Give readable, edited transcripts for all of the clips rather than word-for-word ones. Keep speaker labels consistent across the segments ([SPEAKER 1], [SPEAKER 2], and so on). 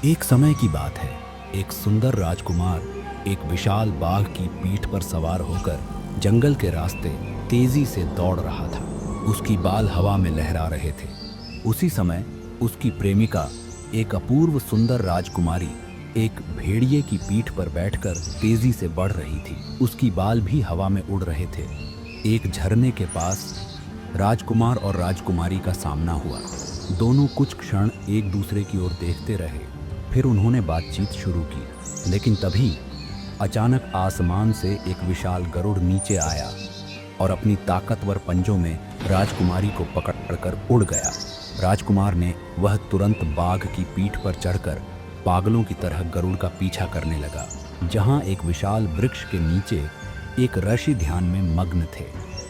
[SPEAKER 1] एक समय की बात है। एक सुंदर राजकुमार एक विशाल बाघ की पीठ पर सवार होकर जंगल के रास्ते तेजी से दौड़ रहा था। उसकी बाल हवा में लहरा रहे थे। उसी समय उसकी प्रेमिका, एक अपूर्व सुंदर राजकुमारी, एक भेड़िए की पीठ पर बैठकर तेजी से बढ़ रही थी। उसकी बाल भी हवा में उड़ रहे थे। एक झरने के पास राजकुमार और राजकुमारी का सामना हुआ। दोनों कुछ क्षण एक दूसरे की ओर देखते रहे। फिर उन्होंने बातचीत शुरू की, लेकिन तभी अचानक आसमान से एक विशाल गरुड़ नीचे आया और अपनी ताकतवर पंजों में राजकुमारी को पकड़कर उड़ गया। राजकुमार ने वह तुरंत बाघ की पीठ पर चढ़कर पागलों की तरह गरुड़ का पीछा करने लगा। जहां एक विशाल वृक्ष के नीचे एक ऋषि ध्यान में मग्न थे।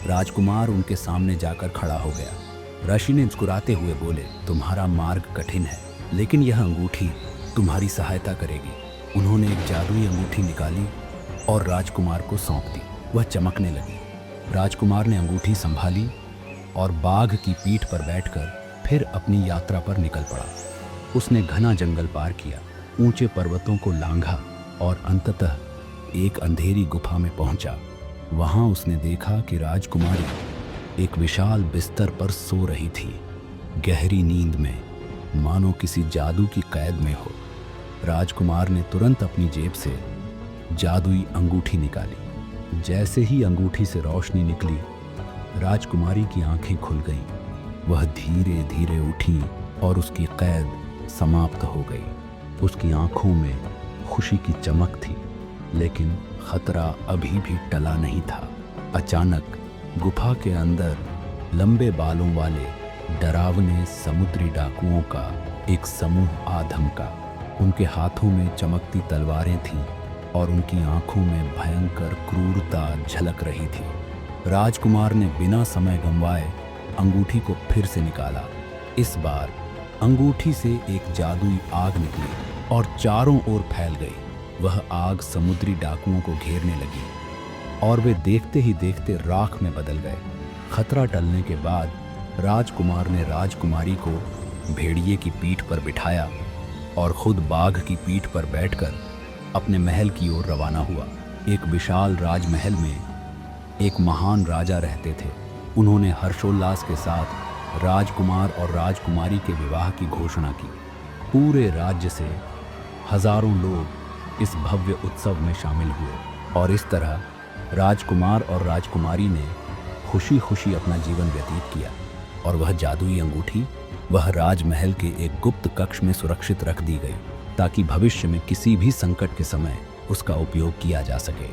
[SPEAKER 1] राजकुमार उनके सामने जाकर खड़ा हो गया। ऋषि ने मुस्कुराते हुए बोले, तुम्हारा मार्ग कठिन है, लेकिन यह अंगूठी तुम्हारी सहायता करेगी। उन्होंने एक जादुई अंगूठी निकाली और राजकुमार को सौंप दी। वह चमकने लगी। राजकुमार ने अंगूठी संभाली और बाघ की पीठ पर बैठकर फिर अपनी यात्रा पर निकल पड़ा। उसने घना जंगल पार किया, ऊंचे पर्वतों को लांघा और अंततः एक अंधेरी गुफा में पहुंचा। वहां उसने देखा कि राजकुमारी एक विशाल बिस्तर पर सो रही थी, गहरी नींद में, मानो किसी जादू की कैद में हो। राजकुमार ने तुरंत अपनी जेब से जादुई अंगूठी निकाली। जैसे ही अंगूठी से रोशनी निकली, राजकुमारी की आंखें खुल गईं। वह धीरे धीरे उठी और उसकी कैद समाप्त हो गई। उसकी आंखों में खुशी की चमक थी, लेकिन खतरा अभी भी टला नहीं था। अचानक गुफा के अंदर लंबे बालों वाले डरावने समुद्री डाकुओं का एक समूह आ धमका। उनके हाथों में चमकती तलवारें थीं और उनकी आंखों में भयंकर क्रूरता झलक रही थी। राजकुमार ने बिना समय गंवाए अंगूठी को फिर से निकाला। इस बार अंगूठी से एक जादुई आग निकली और चारों ओर फैल गई। वह आग समुद्री डाकुओं को घेरने लगी और वे देखते ही देखते राख में बदल गए। खतरा टलने के बाद राजकुमार ने राजकुमारी को भेड़िए की पीठ पर बिठाया और खुद बाघ की पीठ पर बैठकर अपने महल की ओर रवाना हुआ। एक विशाल राजमहल में एक महान राजा रहते थे। उन्होंने हर्षोल्लास के साथ राजकुमार और राजकुमारी के विवाह की घोषणा की। पूरे राज्य से हजारों लोग इस भव्य उत्सव में शामिल हुए और इस तरह राजकुमार और राजकुमारी ने खुशी खुशी अपना जीवन व्यतीत किया। और वह जादुई अंगूठी वह राजमहल के एक गुप्त कक्ष में सुरक्षित रख दी गई, ताकि भविष्य में किसी भी संकट के समय उसका उपयोग किया जा सके।